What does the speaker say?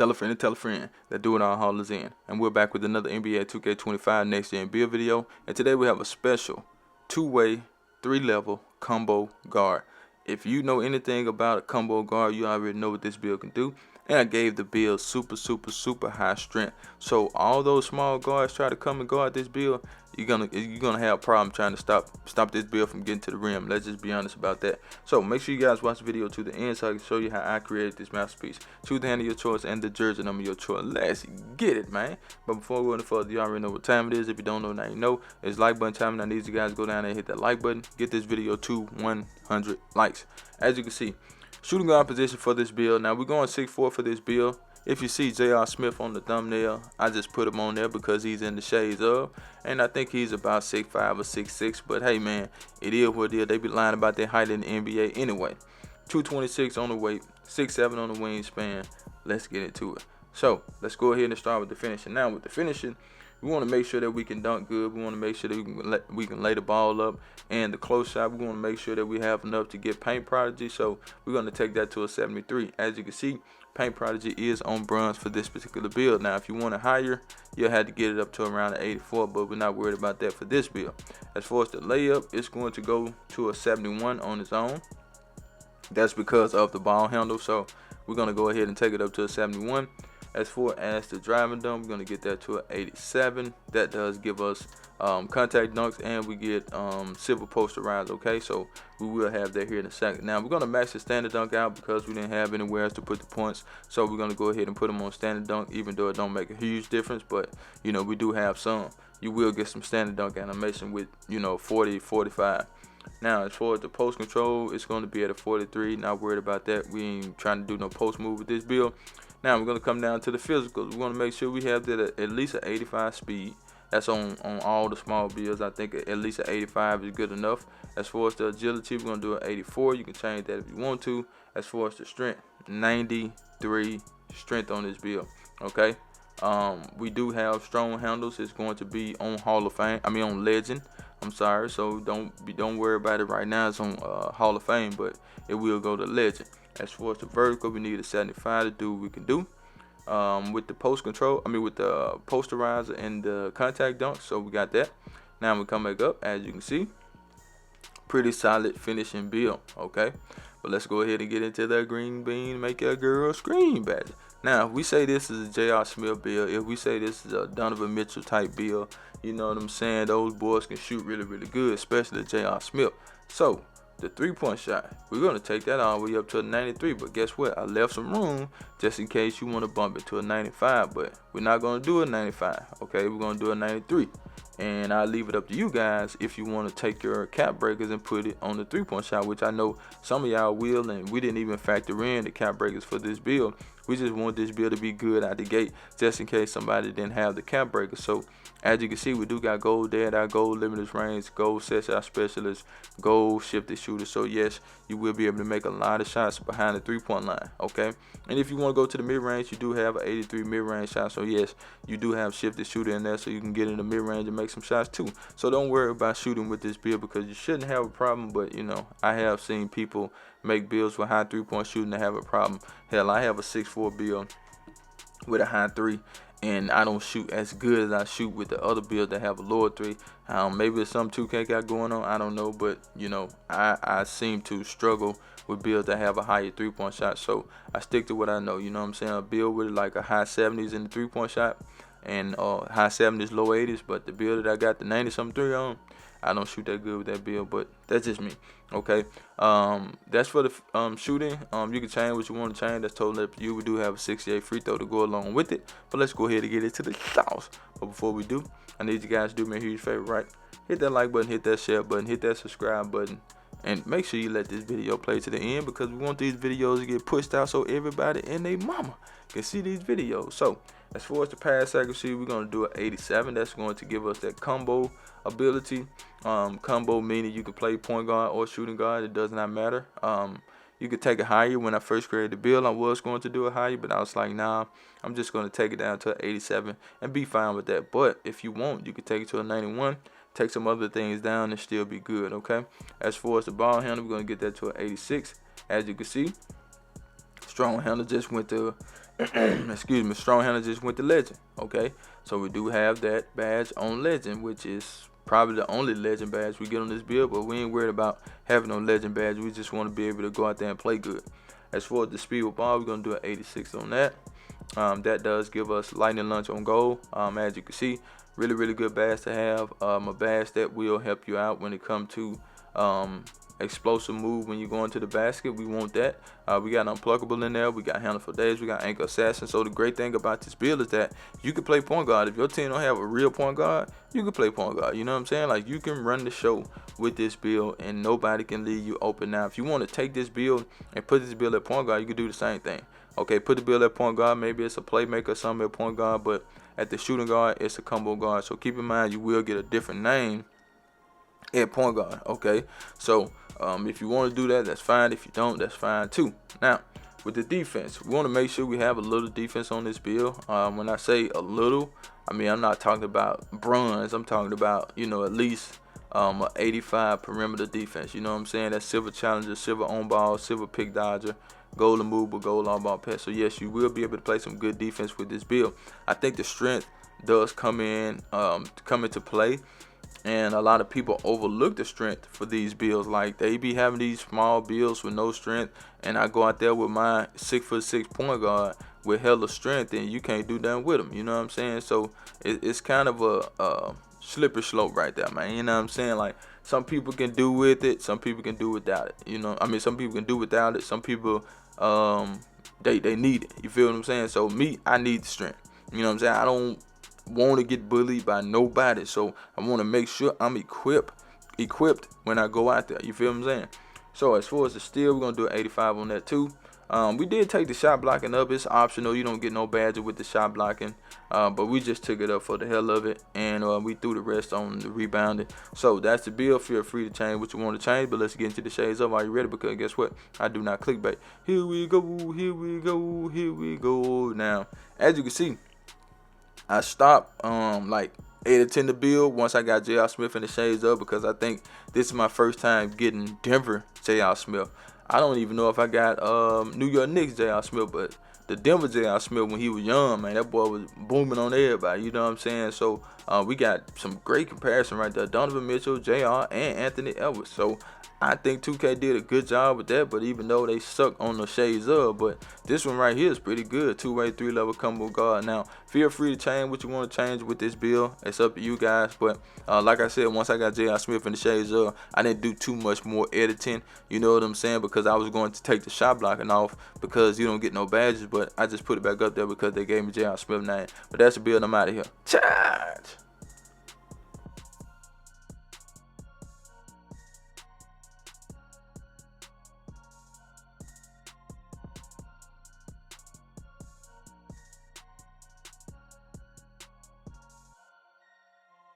Tell a friend that Do It All Hall is in. And we're back with another NBA 2K25 next gen build video. And today we have a special 2-way, 3-level combo guard. If you know anything about a combo guard, you already know what this build can do. And I gave the build super high strength. So all those small guards try to come and guard this build, you're gonna have a problem trying to stop this build from getting to the rim. Let's just be honest about that. So make sure you guys watch the video to the end so I can show you how I created this masterpiece. Choose the hand of your choice and the jersey number of your choice. Let's get it, man. But before we go any further, you already know what time it is. If you don't know, now you know. It's like button time, and I need you guys to go down there and hit that like button. Get this video to 100 likes. As you can see, shooting guard position for this build. Now we're going 6'4" for this build. If you see J.R. Smith on the thumbnail, I just put him on there because he's in the shades of, and I think he's about 6'5" or 6'6". But hey, man, it is what it is. They be lying about their height in the NBA anyway. 226 on the weight, 6'7" on the wingspan. Let's get into it. So let's go ahead and start with the finishing. Now with the finishing, we want to make sure that we can dunk good. We want to make sure that we can lay the ball up. And the close shot, we want to make sure that we have enough to get paint prodigy. So we're going to take that to a 73. As you can see, paint prodigy is on bronze for this particular build. Now, if you want it higher, you'll have to get it up to around an 84, but we're not worried about that for this build. As far as the layup, it's going to go to a 71 on its own. That's because of the ball handle. So we're going to go ahead and take it up to a 71. As far as the driving dunk, we're going to get that to an 87. That does give us contact dunks, and we get silver posterize. Okay, so we will have that here in a second. Now we're going to max the standard dunk out because we didn't have anywhere else to put the points, so we're going to go ahead and put them on standard dunk, even though it don't make a huge difference, but you know, we do have some. You will get some standard dunk animation with, you know, 40, 45. Now, as far as the post control, it's going to be at a 43. Not worried about that. We ain't trying to do no post move with this build. Now, we're going to come down to the physicals. We want to make sure we have that at least an 85 speed. That's on all the small builds. I think at least an 85 is good enough. As far as the agility, we're going to do an 84. You can change that if you want to. As far as the strength, 93 strength on this build. Okay. We do have strong handles. It's going to be on Hall of Fame. I mean, on Legend. I'm sorry. So don't worry about it right now. It's on Hall of Fame, but it will go to Legend. As far as the vertical, we need a 75 to do what we can do. With the post control, with the posterizer and the contact dunk, so we got that. Now we come back up, as you can see, pretty solid finishing build. Okay, but let's go ahead and get into that green bean, make a girl scream, badge. Now, if we say this is a J.R. Smith build, if we say this is a Donovan Mitchell type build, you know what I'm saying, those boys can shoot really good, especially J.R. Smith. So the 3-point shot, we're going to take that all the way up to a 93, but guess what? I left some room just in case you want to bump it to a 95, but we're not going to do a 95, okay? We're going to do a 93, and I'll leave it up to you guys if you want to take your cap breakers and put it on the 3-point shot, which I know some of y'all will, and we didn't even factor in the cap breakers for this build. We just want this build to be good out the gate, just in case somebody didn't have the cap breaker. So as you can see, we do got gold there, our gold limited range, gold sets our specialist, gold shifted shooter. So yes, you will be able to make a lot of shots behind the 3-point line. Okay, and if you want to go to the mid range, you do have an 83 mid range shot. So yes, you do have shifted shooter in there, so you can get in the mid range and make some shots too. So don't worry about shooting with this build because you shouldn't have a problem. But you know, I have seen people make builds with high 3-point shooting and have a problem. Hell, I have a 6'4" build with a high 3, and I don't shoot as good as I shoot with the other builds that have a lower 3. Maybe it's some 2K got going on, I don't know, but you know, I seem to struggle with builds that have a higher 3-point shot, so I stick to what I know. You know what I'm saying? A build with like a high 70s in the 3-point shot and high 70s, low 80s, but the build that I got the 90-something 3 on, I don't shoot that good with that build, but that's just me. Okay, that's for the shooting. You can change what you want to change. That's totally up to you. We do have a 68 free throw to go along with it, but let's go ahead and get into the sauce. But before we do, I need you guys to do me a huge favor, right? Hit that like button, hit that share button, hit that subscribe button, and make sure you let this video play to the end because we want these videos to get pushed out so everybody and their mama can see these videos. So as far as the pass accuracy, we're going to do an 87. That's going to give us that combo ability. Combo meaning you can play point guard or shooting guard. It does not matter. You could take it higher. When I first created the build, I was going to do it higher, but I was like, nah, I'm just going to take it down to an 87 and be fine with that. But if you want, you could take it to a 91, take some other things down and still be good, okay? As far as the ball handle, we're going to get that to an 86. As you can see, Strong handle just went to excuse me, strong handle just went to legend. Okay, so we do have that badge on legend, which is probably the only legend badge we get on this build, but we ain't worried about having no legend badge. We just want to be able to go out there and play good. As for the speed with ball, we're gonna do an 86 on that. That does give us lightning lunge on goal. As you can see, really good badge to have. A badge that will help you out when it comes to explosive move when you go into the basket. We want that. We got unpluckable in there. We got handle for days. We got anchor assassin. So the great thing about this build is that you can play point guard. If your team don't have a real point guard, you can play point guard. You know what I'm saying? Like, you can run the show with this build and nobody can leave you open. Now if you want to take this build and put this build at point guard, you can do the same thing. Okay, put the build at point guard. Maybe it's a playmaker or something at point guard, but at the shooting guard, it's a combo guard. So keep in mind, you will get a different name at point guard. Okay, so if you want to do that, that's fine. If you don't, that's fine too. Now, with the defense, we want to make sure we have a little defense on this build. When I say a little, I mean, I'm not talking about bronze. I'm talking about, you know, at least a 85 perimeter defense. You know what I'm saying? That's silver challenger, silver on ball, silver pick dodger, goal mover, goal on ball pass. So yes, you will be able to play some good defense with this build. I think the strength does come into play. And a lot of people overlook the strength for these builds. Like, they be having these small builds with no strength, and I go out there with my 6'6" point guard with hella strength, and you can't do nothing with them. You know what I'm saying? So it's kind of a slippery slope right there, man. You know what I'm saying? Like, some people can do with it, some people can do without it. You know, I mean, some people can do without it. Some people they need it. You feel what I'm saying? So me, I need the strength. You know what I'm saying? I don't want to get bullied by nobody, so I want to make sure I'm equipped when I go out there. You feel what I'm saying? So as far as the steal, we're gonna do an 85 on that too. We did take the shot blocking up. It's optional. You don't get no badge with the shot blocking, but we just took it up for the hell of it, and we threw the rest on the rebounding. So that's the build. Feel free to change what you want to change, but let's get into the shades up. Are you ready? Because guess what? I do not clickbait. Here we go. Here we go. Here we go. Now, as you can see, I stopped like 8 or 10 to build once I got J.R. Smith in the shades up, because I think this is my first time getting Denver J.R. Smith. I don't even know if I got New York Knicks J.R. Smith, but the Denver J.R. Smith when he was young, man, that boy was booming on everybody. You know what I'm saying? So we got some great comparison right there. Donovan Mitchell, J.R., and Anthony Edwards. So I think 2K did a good job with that, but even though they suck on the shades up, but this one right here is pretty good. 2-way, 3-level combo guard. Now, feel free to change what you want to change with this build. It's up to you guys, but like I said, once I got J.R. Smith in the shades up, I didn't do too much more editing. You know what I'm saying? Because I was going to take the shot blocking off because you don't get no badges, but I just put it back up there because they gave me J.R. Smith name. But that's the build. I'm out of here. Charge!